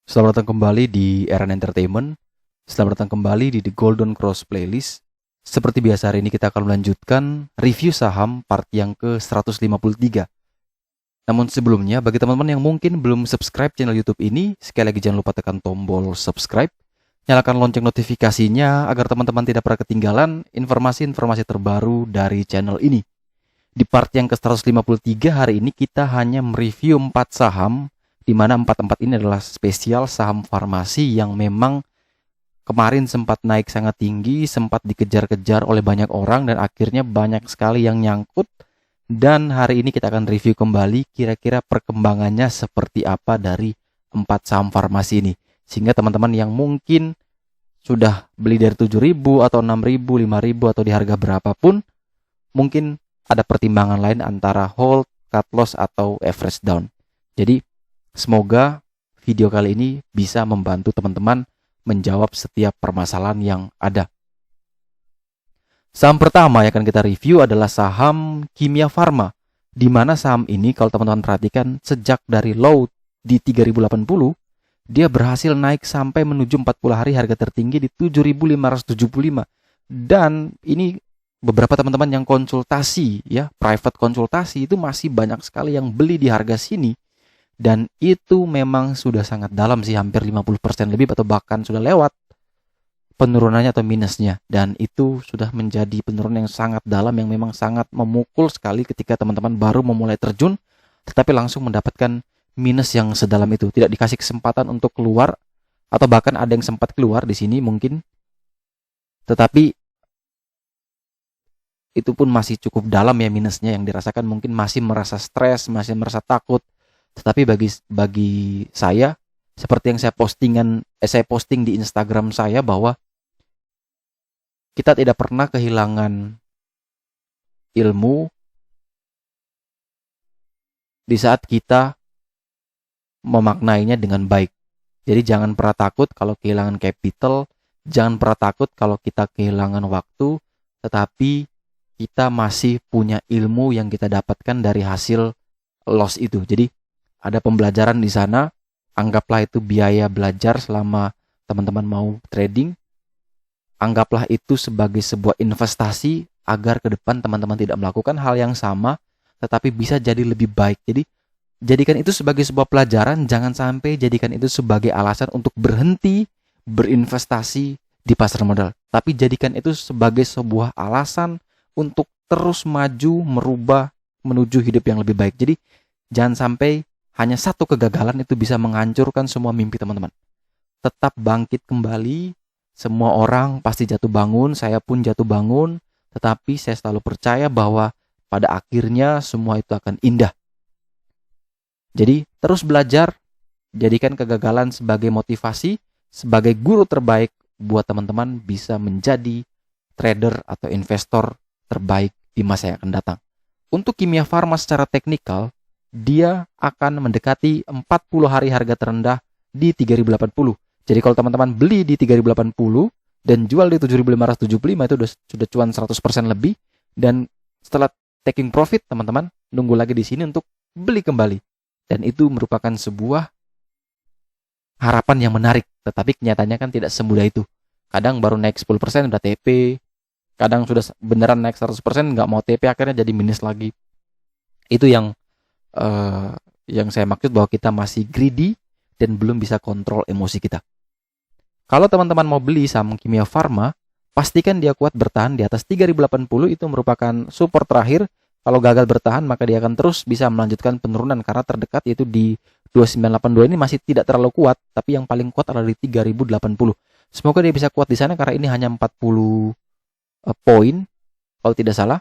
Selamat datang kembali di Eran Entertainment. Selamat datang kembali di The Golden Cross Playlist. Seperti biasa hari ini kita akan melanjutkan review saham part yang ke-153. Namun sebelumnya bagi teman-teman yang mungkin belum subscribe channel YouTube ini, sekali lagi jangan lupa tekan tombol subscribe. Nyalakan lonceng notifikasinya agar teman-teman tidak pernah ketinggalan informasi-informasi terbaru dari channel ini. Di part yang ke-153 hari ini kita hanya mereview 4 saham, di mana 4 ini adalah spesial saham farmasi yang memang kemarin sempat naik sangat tinggi, sempat dikejar-kejar oleh banyak orang dan akhirnya banyak sekali yang nyangkut. Dan hari ini kita akan review kembali kira-kira perkembangannya seperti apa dari 4 saham farmasi ini. Sehingga teman-teman yang mungkin sudah beli dari 7.000 atau 6.000, 5.000 atau di harga berapapun, mungkin ada pertimbangan lain antara hold, cut loss, atau average down. Jadi semoga video kali ini bisa membantu teman-teman menjawab setiap permasalahan yang ada. Saham pertama yang akan kita review adalah saham Kimia Farma, di mana saham ini kalau teman-teman perhatikan sejak dari low di 3.080, dia berhasil naik sampai menuju 40 hari harga tertinggi di 7.575. Dan ini beberapa teman-teman yang konsultasi ya, private konsultasi itu masih banyak sekali yang beli di harga sini. Dan itu memang sudah sangat dalam sih, hampir 50% lebih atau bahkan sudah lewat penurunannya atau minusnya. Dan itu sudah menjadi penurunan yang sangat dalam, yang memang sangat memukul sekali ketika teman-teman baru memulai terjun, tetapi langsung mendapatkan minus yang sedalam itu. Tidak dikasih kesempatan untuk keluar, atau bahkan ada yang sempat keluar di sini mungkin, tetapi itu pun masih cukup dalam ya minusnya, yang dirasakan mungkin masih merasa stres, masih merasa takut. Tetapi bagi saya, seperti yang saya posting di Instagram saya, bahwa kita tidak pernah kehilangan ilmu di saat kita memaknainya dengan baik. Jadi jangan pernah takut kalau kehilangan capital, jangan pernah takut kalau kita kehilangan waktu, tetapi kita masih punya ilmu yang kita dapatkan dari hasil loss itu. Jadi ada pembelajaran di sana, anggaplah itu biaya belajar selama teman-teman mau trading. Anggaplah itu sebagai sebuah investasi agar ke depan teman-teman tidak melakukan hal yang sama, tetapi bisa jadi lebih baik. Jadi jadikan itu sebagai sebuah pelajaran, jangan sampai jadikan itu sebagai alasan untuk berhenti berinvestasi di pasar modal. Tapi jadikan itu sebagai sebuah alasan untuk terus maju, merubah, menuju hidup yang lebih baik. Jadi jangan sampai hanya satu kegagalan itu bisa menghancurkan semua mimpi teman-teman. Tetap bangkit kembali. Semua orang pasti jatuh bangun, saya pun jatuh bangun. Tetapi saya selalu percaya bahwa pada akhirnya semua itu akan indah. Jadi terus belajar, jadikan kegagalan sebagai motivasi, sebagai guru terbaik buat teman-teman bisa menjadi trader atau investor terbaik di masa yang akan datang. Untuk Kimia Farma secara teknikal, dia akan mendekati 40 hari harga terendah di 3.080. Jadi kalau teman-teman beli di 3.080 dan jual di 7.575, itu sudah cuan 100% lebih. Dan setelah taking profit, teman-teman nunggu lagi di sini untuk beli kembali. Dan itu merupakan sebuah harapan yang menarik. Tetapi kenyataannya kan tidak semudah itu. Kadang baru naik 10% udah TP. Kadang sudah beneran naik 100% nggak mau TP, akhirnya jadi minus lagi. Itu yang saya maksud bahwa kita masih greedy dan belum bisa kontrol emosi kita. Kalau teman-teman mau beli saham Kimia Farma, pastikan dia kuat bertahan di atas 3.080, itu merupakan support terakhir. Kalau gagal bertahan, maka dia akan terus bisa melanjutkan penurunan karena terdekat yaitu di 2982 ini masih tidak terlalu kuat, tapi yang paling kuat adalah di 3.080. Semoga dia bisa kuat di sana karena ini hanya 40 poin kalau tidak salah.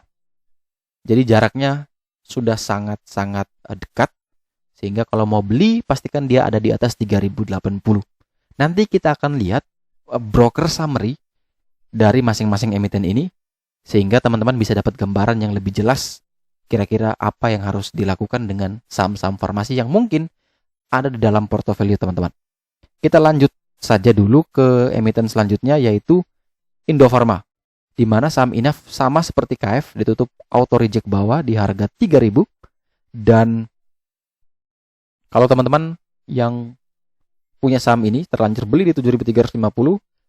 Jadi jaraknya sudah sangat-sangat dekat, sehingga kalau mau beli pastikan dia ada di atas 3.080. Nanti kita akan lihat broker summary dari masing-masing emiten ini, sehingga teman-teman bisa dapat gambaran yang lebih jelas kira-kira apa yang harus dilakukan dengan saham-saham farmasi yang mungkin ada di dalam portofolio teman-teman. Kita lanjut saja dulu ke emiten selanjutnya, yaitu Indofarma, di mana saham ini sama seperti KF ditutup auto reject bawah di harga 3.000. Dan kalau teman-teman yang punya saham ini, terlanjur beli di 7.350,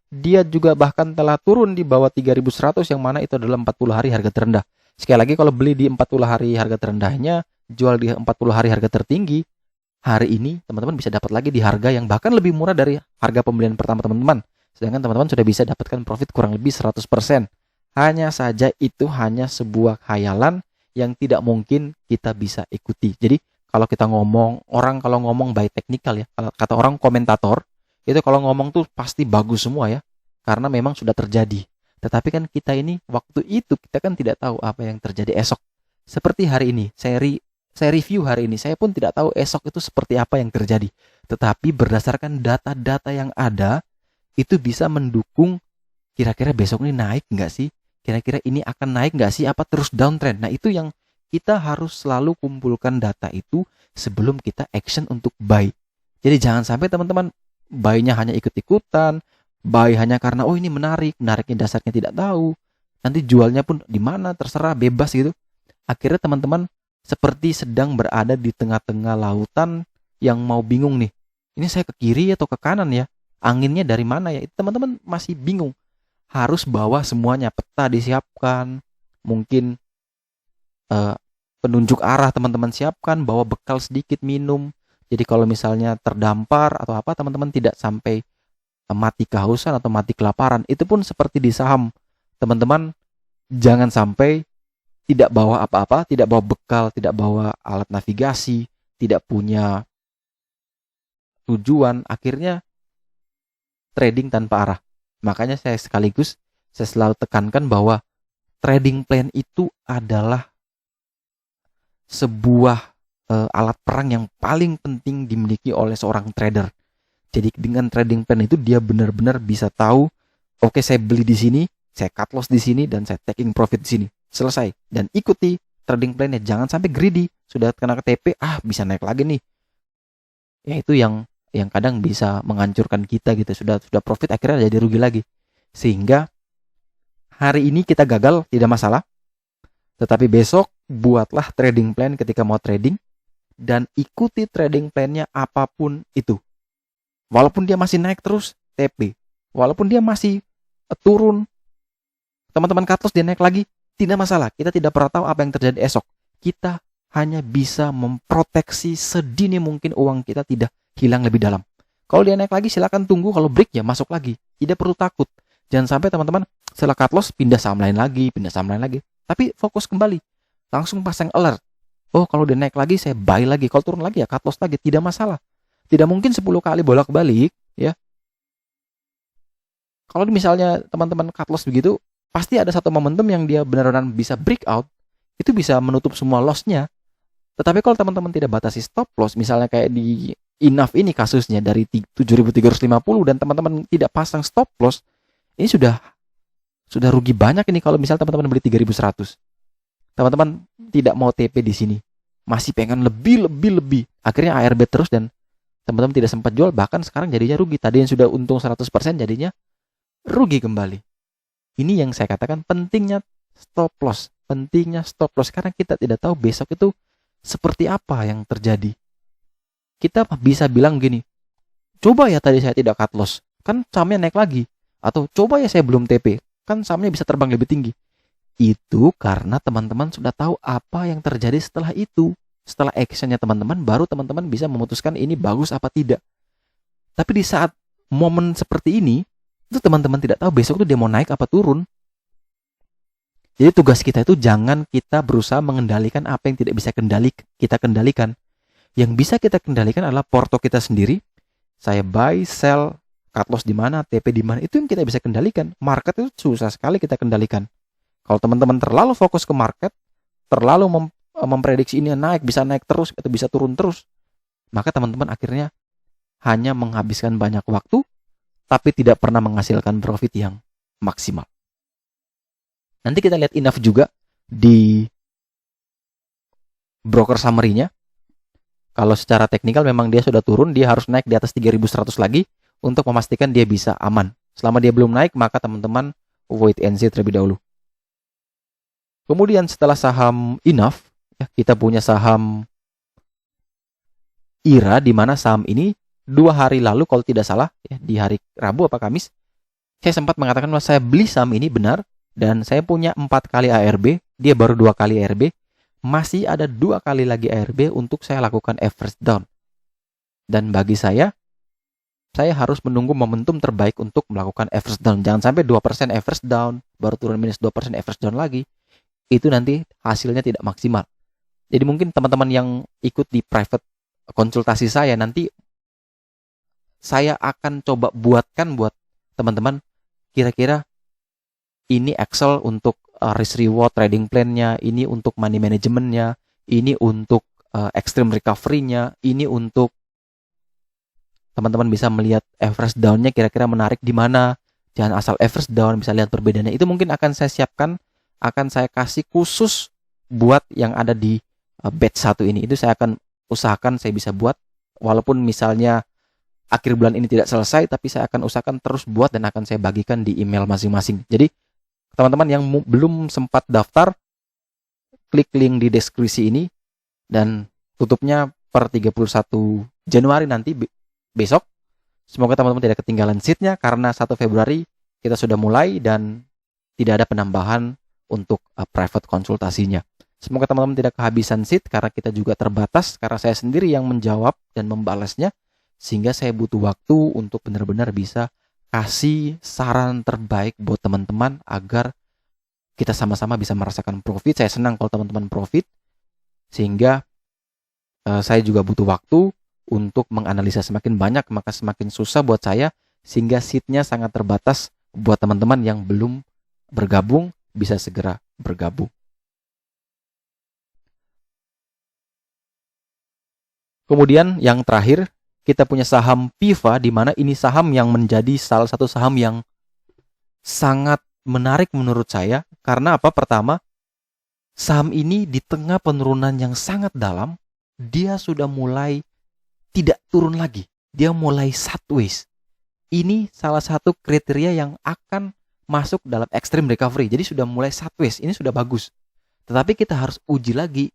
dia juga bahkan telah turun di bawah 3.100 yang mana itu adalah 40 hari harga terendah. Sekali lagi kalau beli di 40 hari harga terendahnya, jual di 40 hari harga tertinggi, hari ini teman-teman bisa dapat lagi di harga yang bahkan lebih murah dari harga pembelian pertama teman-teman. Sedangkan teman-teman sudah bisa dapatkan profit kurang lebih 100%. Hanya saja itu hanya sebuah khayalan yang tidak mungkin kita bisa ikuti. Jadi kalau kita ngomong, orang kalau ngomong by technical ya, kalau kata orang komentator, itu kalau ngomong tuh pasti bagus semua ya, karena memang sudah terjadi. Tetapi kan kita ini, waktu itu kita kan tidak tahu apa yang terjadi esok. Seperti hari ini, saya review hari ini, saya pun tidak tahu esok itu seperti apa yang terjadi. Tetapi berdasarkan data-data yang ada, itu bisa mendukung kira-kira besok ini naik nggak sih? Kira-kira ini akan naik nggak sih? Apa terus downtrend? Nah itu yang kita harus selalu kumpulkan data itu sebelum kita action untuk buy. Jadi jangan sampai teman-teman buy-nya hanya ikut-ikutan, buy hanya karena oh ini menarik, menariknya dasarnya tidak tahu. Nanti jualnya pun di mana terserah bebas gitu. Akhirnya teman-teman seperti sedang berada di tengah-tengah lautan yang mau bingung nih. Ini saya ke kiri atau ke kanan ya? Anginnya dari mana ya? Itu teman-teman masih bingung. Harus bawa semuanya, peta disiapkan, mungkin penunjuk arah teman-teman siapkan, bawa bekal sedikit minum. Jadi kalau misalnya terdampar atau apa, teman-teman tidak sampai mati kehausan atau mati kelaparan. Itu pun seperti di saham. Teman-teman jangan sampai tidak bawa apa-apa, tidak bawa bekal, tidak bawa alat navigasi, tidak punya tujuan, akhirnya trading tanpa arah. Makanya saya selalu tekankan bahwa trading plan itu adalah sebuah alat perang yang paling penting dimiliki oleh seorang trader. Jadi dengan trading plan itu dia benar-benar bisa tahu, oke, saya beli di sini, saya cut loss di sini, dan saya taking profit di sini. Selesai. Dan ikuti trading plan-nya. Jangan sampai greedy. Sudah kena ke TP, bisa naik lagi nih. Ya itu yang kadang bisa menghancurkan kita gitu. Sudah profit akhirnya jadi rugi lagi. Sehingga hari ini kita gagal tidak masalah. Tetapi besok buatlah trading plan ketika mau trading dan ikuti trading plan-nya apapun itu. Walaupun dia masih naik terus TP, walaupun dia masih turun, teman-teman cut loss dia naik lagi, tidak masalah. Kita tidak pernah tahu apa yang terjadi esok. Kita hanya bisa memproteksi sedini mungkin uang kita tidak hilang lebih dalam. Kalau dia naik lagi silakan tunggu, kalau break ya masuk lagi. Tidak perlu takut. Jangan sampai teman-teman setelah cut loss pindah saham lain lagi. Tapi fokus kembali. Langsung pasang alert. Oh kalau dia naik lagi saya buy lagi. Kalau turun lagi ya cut loss lagi. Tidak masalah. Tidak mungkin 10 kali bolak-balik ya. Kalau misalnya teman-teman cut loss begitu, pasti ada satu momentum yang dia benar-benar bisa breakout. Itu bisa menutup semua loss-nya. Tetapi kalau teman-teman tidak batasi stop loss, misalnya kayak di Enough ini kasusnya dari 7.350 dan teman-teman tidak pasang stop loss, ini sudah rugi banyak ini kalau misalnya teman-teman beli 3.100. Teman-teman tidak mau TP di sini. Masih pengen lebih. Akhirnya ARB terus dan teman-teman tidak sempat jual, bahkan sekarang jadinya rugi. Tadi yang sudah untung 100% jadinya rugi kembali. Ini yang saya katakan pentingnya stop loss. Karena kita tidak tahu besok itu seperti apa yang terjadi. Kita bisa bilang gini, coba ya tadi saya tidak cut loss, kan sahamnya naik lagi. Atau coba ya saya belum TP, kan sahamnya bisa terbang lebih tinggi. Itu karena teman-teman sudah tahu apa yang terjadi setelah itu. Setelah actionnya teman-teman, baru teman-teman bisa memutuskan ini bagus apa tidak. Tapi di saat momen seperti ini, itu teman-teman tidak tahu besok itu dia mau naik apa turun. Jadi tugas kita itu jangan kita berusaha mengendalikan apa yang tidak bisa kita kendalikan. Yang bisa kita kendalikan adalah porto kita sendiri. Saya buy, sell, cut loss di mana, TP di mana, itu yang kita bisa kendalikan. Market itu susah sekali kita kendalikan. Kalau teman-teman terlalu fokus ke market, terlalu memprediksi ini bisa naik terus atau bisa turun terus, maka teman-teman akhirnya hanya menghabiskan banyak waktu, tapi tidak pernah menghasilkan profit yang maksimal. Nanti kita lihat Enough juga di broker summary-nya. Kalau secara teknikal memang dia sudah turun, dia harus naik di atas 3.100 lagi untuk memastikan dia bisa aman. Selama dia belum naik, maka teman-teman wait and see terlebih dahulu. Kemudian setelah saham Enough, ya, kita punya saham IRA, di mana saham ini 2 hari lalu kalau tidak salah, ya, di hari Rabu apa Kamis, saya sempat mengatakan bahwa saya beli saham ini benar, dan saya punya 4 kali ARB, dia baru 2 kali ARB, masih ada 2 kali lagi ARB untuk saya lakukan average down. Dan bagi saya harus menunggu momentum terbaik untuk melakukan average down. Jangan sampai 2% average down, baru turun minus 2% average down lagi. Itu nanti hasilnya tidak maksimal. Jadi mungkin teman-teman yang ikut di private konsultasi saya, nanti saya akan coba buatkan buat teman-teman kira-kira ini Excel untuk risk reward trading plan-nya, ini untuk money management-nya, ini untuk extreme recovery-nya, ini untuk teman-teman bisa melihat average down-nya kira-kira menarik di mana. Jangan asal average down, bisa lihat perbedaannya. Itu mungkin akan saya siapkan, akan saya kasih khusus buat yang ada di batch 1 ini. Itu saya akan usahakan saya bisa buat, walaupun misalnya akhir bulan ini tidak selesai, tapi saya akan usahakan terus buat dan akan saya bagikan di email masing-masing. Jadi teman-teman yang belum sempat daftar, klik link di deskripsi ini, dan tutupnya per 31 Januari nanti, besok. Semoga teman-teman tidak ketinggalan seatnya, karena 1 Februari kita sudah mulai dan tidak ada penambahan untuk private konsultasinya. Semoga teman-teman tidak kehabisan seat, karena kita juga terbatas, karena saya sendiri yang menjawab dan membalasnya, sehingga saya butuh waktu untuk benar-benar bisa kasih saran terbaik buat teman-teman agar kita sama-sama bisa merasakan profit. Saya senang kalau teman-teman profit, sehingga saya juga butuh waktu untuk menganalisa semakin banyak, maka semakin susah buat saya, sehingga seatnya sangat terbatas. Buat teman-teman yang belum bergabung, bisa segera bergabung. Kemudian yang terakhir, kita punya saham PIVA, di mana ini saham yang menjadi salah satu saham yang sangat menarik menurut saya. Karena apa? Pertama, saham ini di tengah penurunan yang sangat dalam, dia sudah mulai tidak turun lagi. Dia mulai sideways. Ini salah satu kriteria yang akan masuk dalam extreme recovery. Jadi sudah mulai sideways, ini sudah bagus. Tetapi kita harus uji lagi.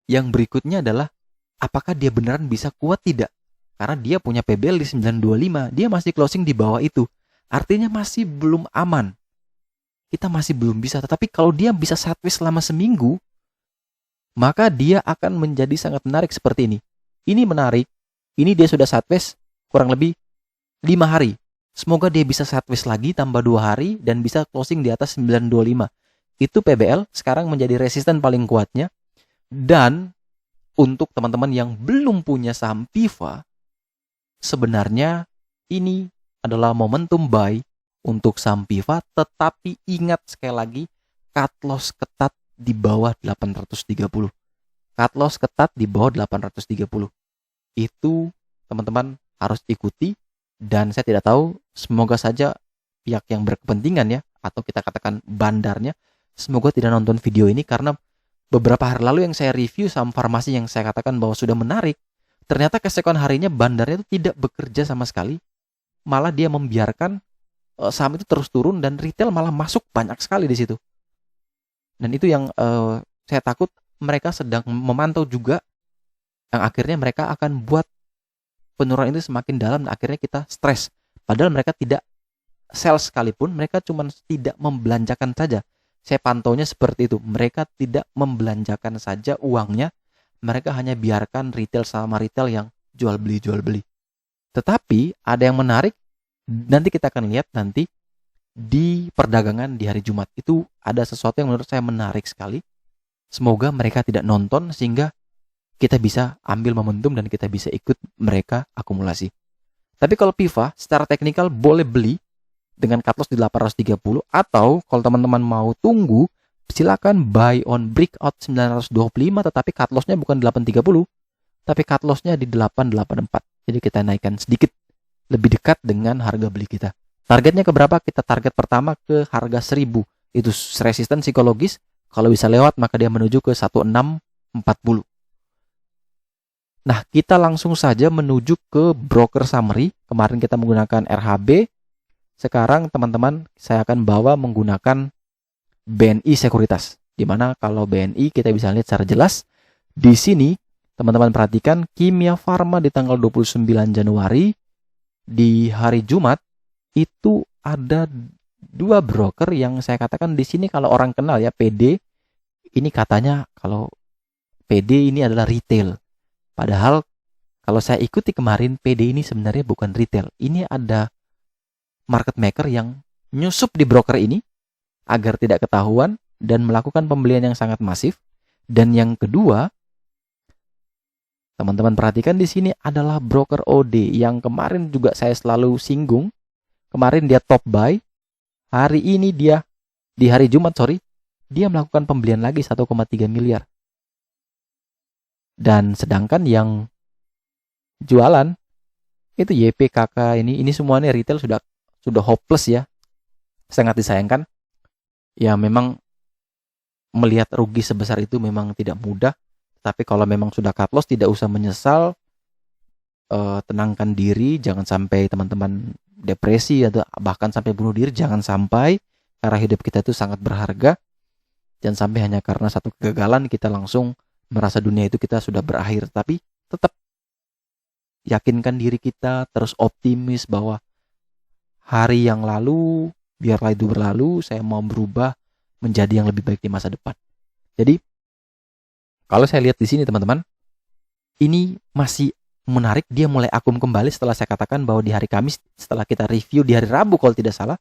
Yang berikutnya adalah apakah dia beneran bisa kuat tidak? Karena dia punya PBL di 925, dia masih closing di bawah itu. Artinya masih belum aman. Kita masih belum bisa. Tetapi kalau dia bisa sideways selama seminggu, maka dia akan menjadi sangat menarik seperti ini. Ini menarik. Ini dia sudah sideways kurang lebih 5 hari. Semoga dia bisa sideways lagi tambah 2 hari dan bisa closing di atas 925. Itu PBL sekarang menjadi resisten paling kuatnya. Dan untuk teman-teman yang belum punya saham PIVA, sebenarnya ini adalah momentum buy untuk saham PIVA, tetapi ingat sekali lagi, cut loss ketat di bawah 830. Cut loss ketat di bawah 830. Itu teman-teman harus ikuti, dan saya tidak tahu, semoga saja pihak yang berkepentingan ya, atau kita katakan bandarnya, semoga tidak nonton video ini, karena beberapa hari lalu yang saya review saham farmasi yang saya katakan bahwa sudah menarik, ternyata keesokan harinya bandarnya itu tidak bekerja sama sekali, malah dia membiarkan saham itu terus turun dan retail malah masuk banyak sekali di situ. Dan itu yang saya takut mereka sedang memantau juga, yang akhirnya mereka akan buat penurunan itu semakin dalam dan akhirnya kita stres. Padahal mereka tidak sell sekalipun, mereka cuma tidak membelanjakan saja. Saya pantaunya seperti itu. Mereka tidak membelanjakan saja uangnya, mereka hanya biarkan retail sama retail yang jual beli. Tetapi ada yang menarik, nanti kita akan lihat nanti di perdagangan di hari Jumat. Itu ada sesuatu yang menurut saya menarik sekali. Semoga mereka tidak nonton sehingga kita bisa ambil momentum dan kita bisa ikut mereka akumulasi. Tapi kalau PIVA secara teknikal boleh beli dengan cut loss di 830, atau kalau teman-teman mau tunggu, silakan buy on breakout 925, tetapi cut loss-nya bukan 830, tapi cut loss-nya di 884. Jadi kita naikkan sedikit lebih dekat dengan harga beli kita. Targetnya ke berapa? Kita target pertama ke harga 1000. Itu resisten psikologis. Kalau bisa lewat maka dia menuju ke 1640. Nah, kita langsung saja menuju ke broker summary. Kemarin kita menggunakan RHB. Sekarang teman-teman saya akan bawa menggunakan BNI Sekuritas. Dimana kalau BNI kita bisa lihat secara jelas. Di sini Teman-teman perhatikan, Kimia Farma di tanggal 29 Januari, di hari Jumat, itu ada dua broker yang saya katakan di sini kalau orang kenal ya, PD, ini katanya kalau PD ini adalah retail. Padahal kalau saya ikuti kemarin, PD ini sebenarnya bukan retail. Ini ada market maker yang nyusup di broker ini agar tidak ketahuan dan melakukan pembelian yang sangat masif. Dan yang kedua, teman-teman perhatikan di sini adalah broker OD yang kemarin juga saya selalu singgung. Kemarin dia top buy, hari ini dia di hari Jumat dia melakukan pembelian lagi 1,3 miliar. Dan sedangkan yang jualan itu YPKK ini semuanya retail sudah hopeless ya. Sangat disayangkan. Ya memang melihat rugi sebesar itu memang tidak mudah. Tapi kalau memang sudah cut loss, tidak usah menyesal, tenangkan diri, jangan sampai teman-teman depresi atau bahkan sampai bunuh diri, jangan sampai, karena hidup kita itu sangat berharga. Jangan sampai hanya karena satu kegagalan kita langsung merasa dunia itu kita sudah berakhir. Tapi tetap yakinkan diri kita, terus optimis bahwa hari yang lalu, biarlah itu berlalu, saya mau berubah menjadi yang lebih baik di masa depan. Jadi kalau saya lihat di sini teman-teman, ini masih menarik. Dia mulai akum kembali setelah saya katakan bahwa di hari Kamis, setelah kita review di hari Rabu kalau tidak salah,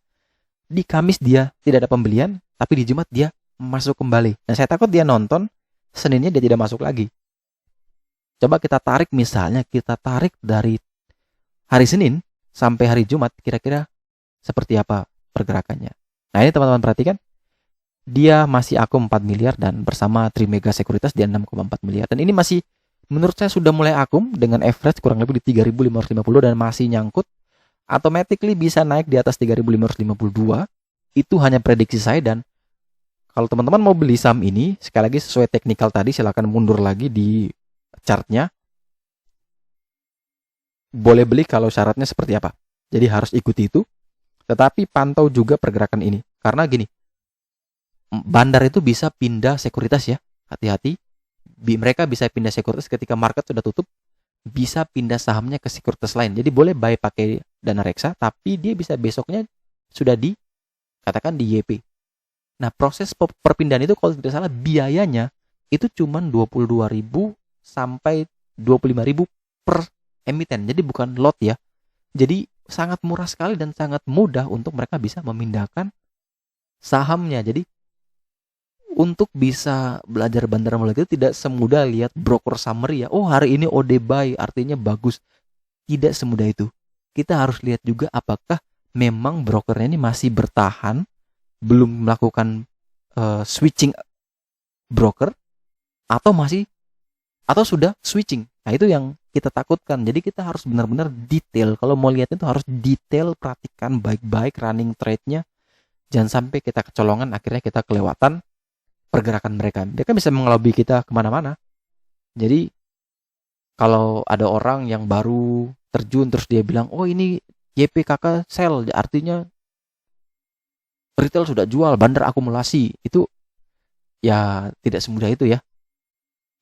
di Kamis dia tidak ada pembelian, tapi di Jumat dia masuk kembali. Dan saya takut dia nonton, Seninnya dia tidak masuk lagi. Coba kita tarik misalnya, kita tarik dari hari Senin sampai hari Jumat, kira-kira seperti apa pergerakannya. Nah ini teman-teman perhatikan. Dia masih akum 4 miliar dan bersama Trimega Sekuritas dia 6,4 miliar. Dan ini masih menurut saya sudah mulai akum dengan average kurang lebih di 3.550 dan masih nyangkut. Automatically bisa naik di atas 3.552. Itu hanya prediksi saya. Dan kalau teman-teman mau beli saham ini, sekali lagi sesuai teknikal tadi, silakan mundur lagi di chartnya. Boleh beli kalau syaratnya seperti apa. Jadi harus ikuti itu. Tetapi pantau juga pergerakan ini. Karena gini, bandar itu bisa pindah sekuritas ya, hati-hati. Mereka bisa pindah sekuritas ketika market sudah tutup, bisa pindah sahamnya ke sekuritas lain. Jadi boleh buy pakai dana reksa, tapi dia bisa besoknya sudah katakan di YP. Nah proses perpindahan itu kalau tidak salah biayanya itu cuma 22.000 sampai 25.000 per emiten. Jadi bukan lot ya. Jadi sangat murah sekali dan sangat mudah untuk mereka bisa memindahkan sahamnya. Jadi untuk bisa belajar bandar mulai itu tidak semudah lihat broker summary ya. Oh hari ini OD buy artinya bagus. Tidak semudah itu. Kita harus lihat juga apakah memang brokernya ini masih bertahan, belum melakukan switching broker atau sudah switching. Nah itu yang kita takutkan. Jadi kita harus benar-benar detail. Kalau mau lihat itu harus detail, perhatikan baik-baik running trade-nya. Jangan sampai kita kecolongan, akhirnya kita kelewatan pergerakan mereka. Mereka bisa mengelabui kita kemana-mana. Jadi kalau ada orang yang baru terjun terus dia bilang, oh ini YPKK sell, artinya retail sudah jual, bandar akumulasi. Itu ya tidak semudah itu ya.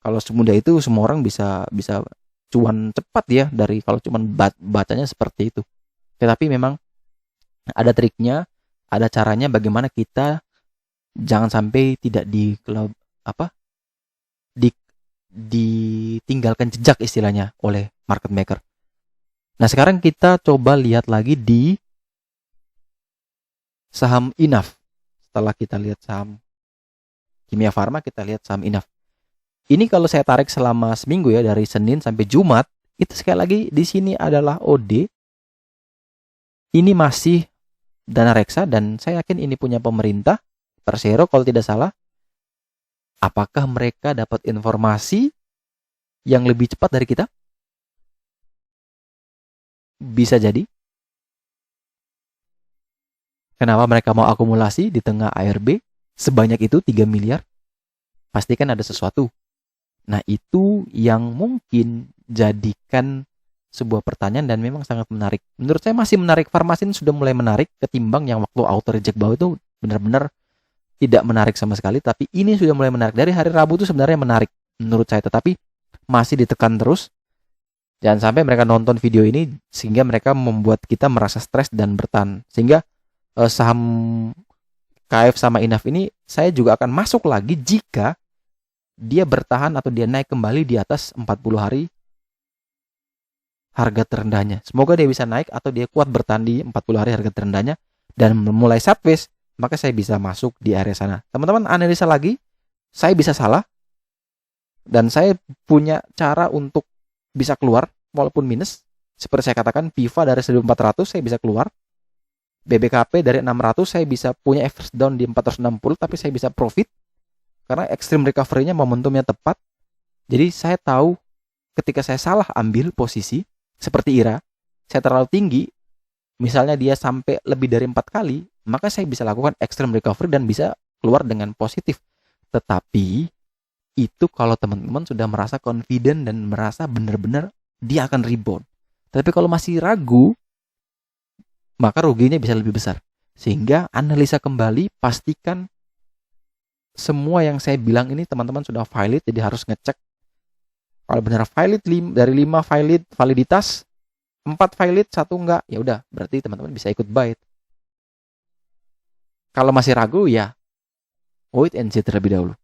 Kalau semudah itu semua orang bisa cuan cepat ya dari kalau cuman bacanya seperti itu. Tetapi memang ada triknya, ada caranya bagaimana kita jangan sampai tidak ditinggalkan jejak istilahnya oleh market maker. Nah sekarang kita coba lihat lagi di saham Inaf. Setelah kita lihat saham Kimia Farma, kita lihat saham Inaf. Ini kalau saya tarik selama seminggu ya, dari Senin sampai Jumat, itu sekali lagi di sini adalah OD. Ini masih dana reksa dan saya yakin ini punya pemerintah. Persero kalau tidak salah. Apakah mereka dapat informasi yang lebih cepat dari kita? Bisa jadi. Kenapa mereka mau akumulasi di tengah ARB sebanyak itu 3 miliar? Pastikan ada sesuatu. Nah itu yang mungkin jadikan sebuah pertanyaan dan memang sangat menarik. Menurut saya masih menarik. Farmasin sudah mulai menarik ketimbang yang waktu auto reject bawah itu benar-benar tidak menarik sama sekali. Tapi ini sudah mulai menarik. Dari hari Rabu itu sebenarnya menarik menurut saya. Tetapi masih ditekan terus. Jangan sampai mereka nonton video ini sehingga mereka membuat kita merasa stres dan bertahan. Sehingga saham KF sama Inaf ini saya juga akan masuk lagi jika dia bertahan atau dia naik kembali di atas 40 hari harga terendahnya. Semoga dia bisa naik atau dia kuat bertahan di 40 hari harga terendahnya dan mulai sideways, maka saya bisa masuk di area sana. Teman-teman analisa lagi, saya bisa salah dan saya punya cara untuk bisa keluar walaupun minus. Seperti saya katakan, PIVA dari 1400 saya bisa keluar. BBKP dari 600 saya bisa punya average down di 460 tapi saya bisa profit karena extreme recovery-nya momentumnya tepat. Jadi saya tahu ketika saya salah ambil posisi seperti IRA, saya terlalu tinggi, misalnya dia sampai lebih dari 4 kali, maka saya bisa lakukan extreme recovery dan bisa keluar dengan positif. Tetapi itu kalau teman-teman sudah merasa confident dan merasa benar-benar dia akan rebound. Tapi kalau masih ragu, maka ruginya bisa lebih besar. Sehingga analisa kembali, pastikan semua yang saya bilang ini teman-teman sudah valid, jadi harus ngecek. Kalau benar valid, dari 5 valid, validitas, 4 valid, 1 enggak, ya udah, berarti teman-teman bisa ikut buy. Kalau masih ragu, ya wait and see terlebih dahulu.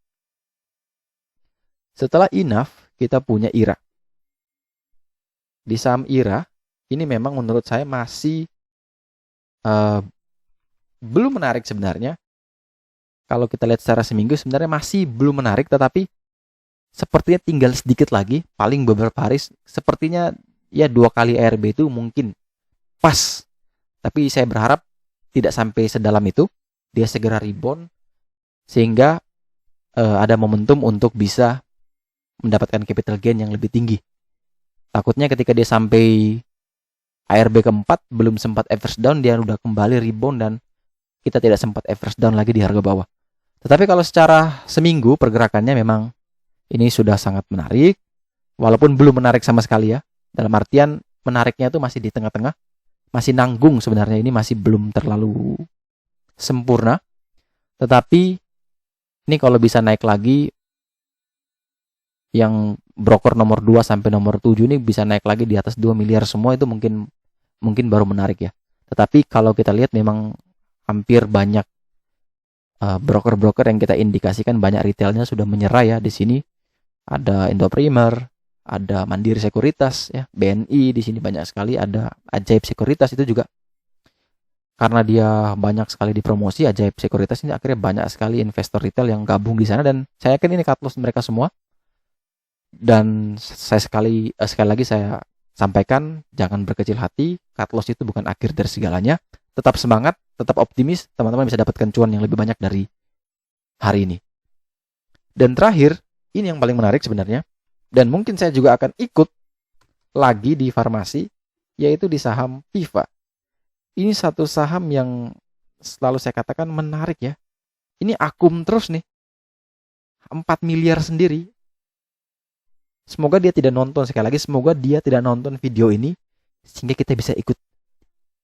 Setelah Inaf, kita punya IRA. Di saham IRA, ini memang menurut saya masih belum menarik sebenarnya. Kalau kita lihat secara seminggu sebenarnya masih belum menarik, tetapi sepertinya tinggal sedikit lagi, paling beberapa hari. Sepertinya ya 2 kali ARB itu mungkin pas. Tapi saya berharap tidak sampai sedalam itu. Dia segera rebound sehingga ada momentum untuk bisa mendapatkan capital gain yang lebih tinggi. Takutnya ketika dia sampai ARB keempat belum sempat average down, dia udah kembali rebound dan kita tidak sempat average down lagi di harga bawah. Tetapi kalau secara seminggu pergerakannya memang ini sudah sangat menarik, walaupun belum menarik sama sekali ya. Dalam artian menariknya itu masih di tengah-tengah, masih nanggung sebenarnya, ini masih belum terlalu sempurna. Tetapi ini kalau bisa naik lagi, yang broker nomor 2 sampai nomor 7 ini bisa naik lagi di atas 2 miliar semua, itu mungkin baru menarik ya. Tetapi kalau kita lihat memang hampir banyak broker-broker yang kita indikasikan banyak retailnya sudah menyerah ya di sini. Ada Indo Primer, ada Mandiri Sekuritas ya, BNI di sini banyak sekali, ada Ajaib Sekuritas itu juga. Karena dia banyak sekali dipromosi Ajaib Sekuritas ini, akhirnya banyak sekali investor retail yang gabung di sana dan saya yakin ini cut loss mereka semua. Dan saya sekali lagi saya sampaikan, jangan berkecil hati, cut loss itu bukan akhir dari segalanya. Tetap semangat, tetap optimis, teman-teman bisa dapatkan cuan yang lebih banyak dari hari ini. Dan terakhir, ini yang paling menarik sebenarnya, dan mungkin saya juga akan ikut lagi di farmasi, yaitu di saham PIVA. Ini satu saham yang selalu saya katakan menarik ya. Ini akum terus nih, 4 miliar sendiri. Semoga dia tidak nonton, sekali lagi semoga dia tidak nonton video ini sehingga kita bisa ikut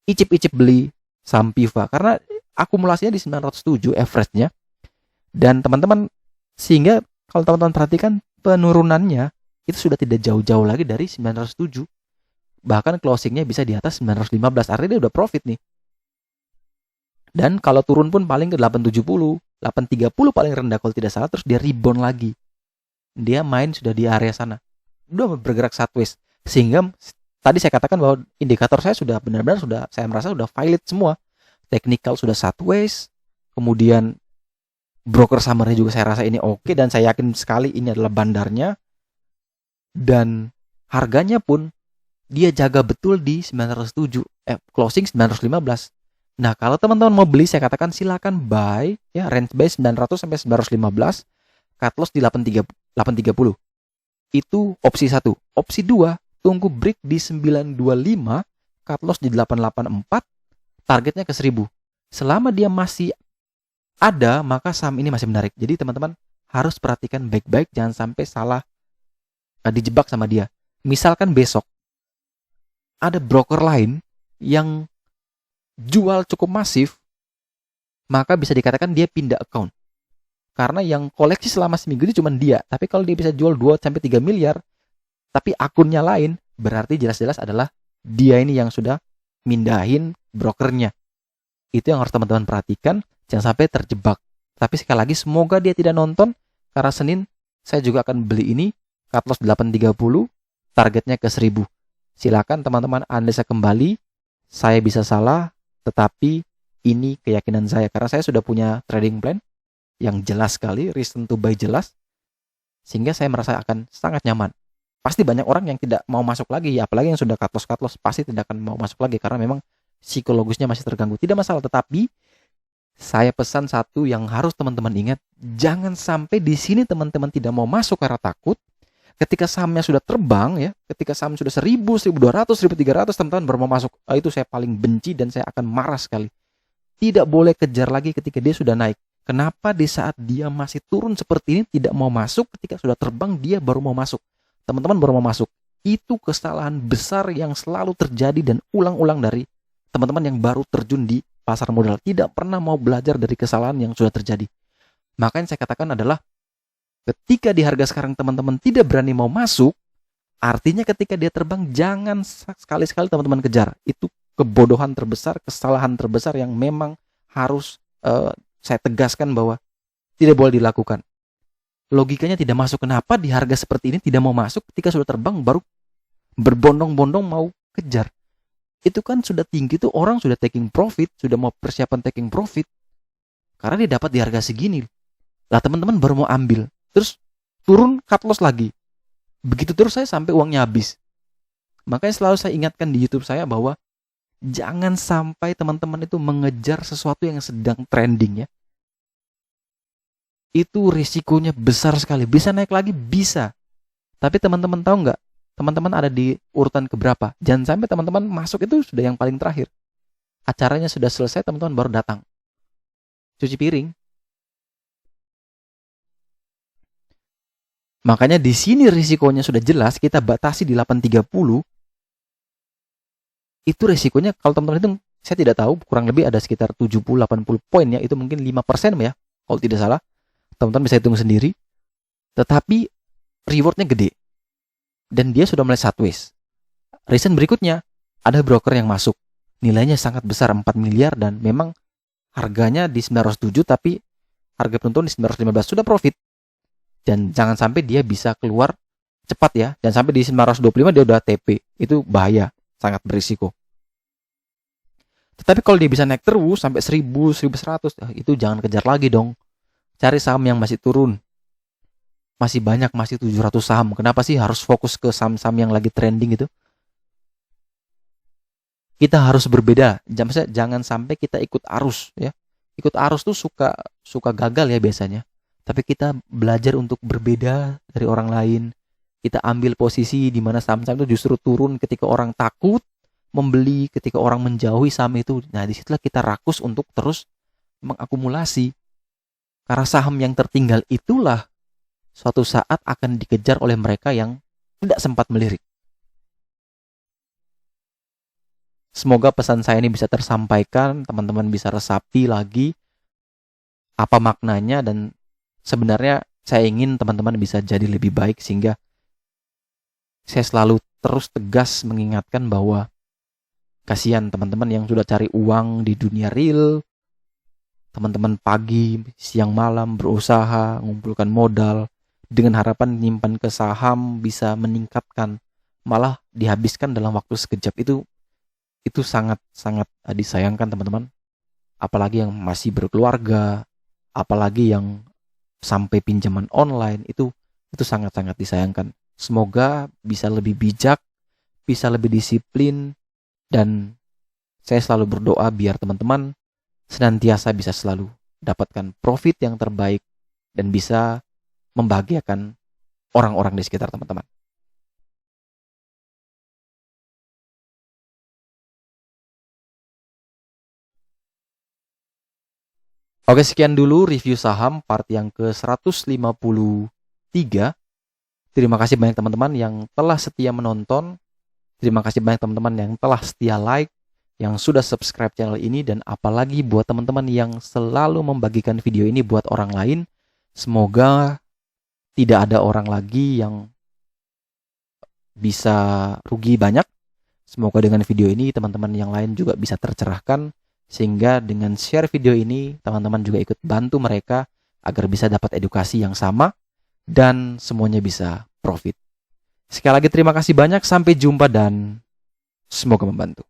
icip-icip beli saham PIVA karena akumulasinya di 907 average-nya. Dan teman-teman, sehingga kalau teman-teman perhatikan penurunannya itu sudah tidak jauh-jauh lagi dari 907. Bahkan closingnya bisa di atas 915, artinya dia udah profit nih. Dan kalau turun pun paling ke 870, 830 paling rendah kalau tidak salah, terus dia rebound lagi. Dia main sudah di area sana, udah bergerak sideways, sehingga tadi saya katakan bahwa indikator saya sudah benar-benar saya merasa sudah valid semua. Technical sudah sideways, kemudian broker summary juga saya rasa ini oke, dan saya yakin sekali ini adalah bandarnya. Dan harganya pun dia jaga betul di 907, closing 915. Nah, kalau teman-teman mau beli, saya katakan silakan buy ya, range buy 900 sampai 915, cut loss di 830. Itu opsi 1. Opsi 2, tunggu break di 925, cut loss di 884, targetnya ke 1000. Selama dia masih ada, maka saham ini masih menarik. Jadi teman-teman harus perhatikan baik-baik, jangan sampai salah dijebak sama dia. Misalkan besok ada broker lain yang jual cukup masif, maka bisa dikatakan dia pindah account. Karena yang koleksi selama seminggu ini cuma dia. Tapi kalau dia bisa jual 2-3 miliar, Tapi akunnya lain, berarti jelas-jelas adalah dia ini yang sudah mindahin brokernya. Itu yang harus teman-teman perhatikan, jangan sampai terjebak. Tapi sekali lagi semoga dia tidak nonton, karena Senin saya juga akan beli ini, cut loss 830, targetnya ke 1000. Silakan teman-teman analisa kembali, saya bisa salah, tetapi ini keyakinan saya, karena saya sudah punya trading plan yang jelas sekali, reason to buy jelas, sehingga saya merasa akan sangat nyaman. Pasti banyak orang yang tidak mau masuk lagi, apalagi yang sudah cut loss pasti tidak akan mau masuk lagi karena memang psikologisnya masih terganggu. Tidak masalah, tetapi saya pesan satu yang harus teman-teman ingat, jangan sampai di sini teman-teman tidak mau masuk karena takut. Ketika sahamnya sudah terbang ya, ketika saham sudah 1000, 1200, 1300, teman-teman baru mau masuk. Itu saya paling benci dan saya akan marah sekali. Tidak boleh kejar lagi ketika dia sudah naik. Kenapa di saat dia masih turun seperti ini tidak mau masuk, ketika sudah terbang dia baru mau masuk. Teman-teman baru mau masuk. Itu kesalahan besar yang selalu terjadi dan ulang-ulang dari teman-teman yang baru terjun di pasar modal. Tidak pernah mau belajar dari kesalahan yang sudah terjadi. Maka yang saya katakan adalah ketika di harga sekarang teman-teman tidak berani mau masuk, artinya ketika dia terbang jangan sekali-sekali teman-teman kejar. Itu kebodohan terbesar, kesalahan terbesar yang memang harus saya tegaskan bahwa tidak boleh dilakukan. Logikanya tidak masuk. Kenapa di harga seperti ini tidak mau masuk, ketika sudah terbang baru berbondong-bondong mau kejar. Itu kan sudah tinggi tuh, orang sudah taking profit, sudah mau persiapan taking profit. Karena dia dapat di harga segini. Lah teman-teman baru mau ambil. Terus turun cut loss lagi. Begitu terus saya sampai uangnya habis. Makanya selalu saya ingatkan di YouTube saya bahwa jangan sampai teman-teman itu mengejar sesuatu yang sedang trending ya. Itu risikonya besar sekali. Bisa naik lagi? Bisa. Tapi teman-teman tahu nggak? Teman-teman ada di urutan keberapa? Jangan sampai teman-teman masuk itu sudah yang paling terakhir. Acaranya sudah selesai, teman-teman baru datang. Cuci piring. Makanya di sini risikonya sudah jelas, kita batasi di 830. Itu risikonya kalau teman-teman itu saya tidak tahu, kurang lebih ada sekitar 70-80 poin ya, itu mungkin 5% ya, kalau tidak salah. Teman-teman bisa hitung sendiri. Tetapi rewardnya gede. Dan dia sudah mulai sideways. Reason berikutnya, ada broker yang masuk. Nilainya sangat besar, 4 miliar, dan memang harganya di 907, tapi harga penonton di 915 sudah profit. Dan jangan sampai dia bisa keluar cepat ya. Dan sampai di 925 dia udah TP. Itu bahaya, sangat berisiko. Tetapi kalau dia bisa naik terus sampai 1000, 1100, itu jangan kejar lagi dong. Cari saham yang masih turun. Masih banyak, masih 700 saham. Kenapa sih harus fokus ke saham-saham yang lagi trending itu? Kita harus berbeda. Jangan sampai kita ikut arus ya. Ikut arus tuh suka gagal ya biasanya. Tapi kita belajar untuk berbeda dari orang lain. Kita ambil posisi di mana saham-saham itu justru turun ketika orang takut membeli, ketika orang menjauhi saham itu. Nah, disitulah kita rakus untuk terus mengakumulasi. Karena saham yang tertinggal itulah suatu saat akan dikejar oleh mereka yang tidak sempat melirik. Semoga pesan saya ini bisa tersampaikan, teman-teman bisa resapi lagi apa maknanya, dan sebenarnya saya ingin teman-teman bisa jadi lebih baik, sehingga saya selalu terus tegas mengingatkan bahwa kasihan teman-teman yang sudah cari uang di dunia real. Teman-teman pagi, siang, malam berusaha mengumpulkan modal dengan harapan menyimpan ke saham bisa meningkatkan, malah dihabiskan dalam waktu sekejap. Itu sangat disayangkan teman-teman. Apalagi yang masih berkeluarga, apalagi yang sampai pinjaman online, itu sangat-sangat disayangkan. Semoga bisa lebih bijak, bisa lebih disiplin, dan saya selalu berdoa biar teman-teman senantiasa bisa selalu dapatkan profit yang terbaik dan bisa membahagiakan orang-orang di sekitar teman-teman. Oke, sekian dulu review saham part yang ke-153. Terima kasih banyak teman-teman yang telah setia menonton. Terima kasih banyak teman-teman yang telah setia like, yang sudah subscribe channel ini, dan apalagi buat teman-teman yang selalu membagikan video ini buat orang lain. Semoga tidak ada orang lagi yang bisa rugi banyak. Semoga dengan video ini teman-teman yang lain juga bisa tercerahkan, sehingga dengan share video ini teman-teman juga ikut bantu mereka agar bisa dapat edukasi yang sama dan semuanya bisa profit. Sekali lagi terima kasih banyak, sampai jumpa dan semoga membantu.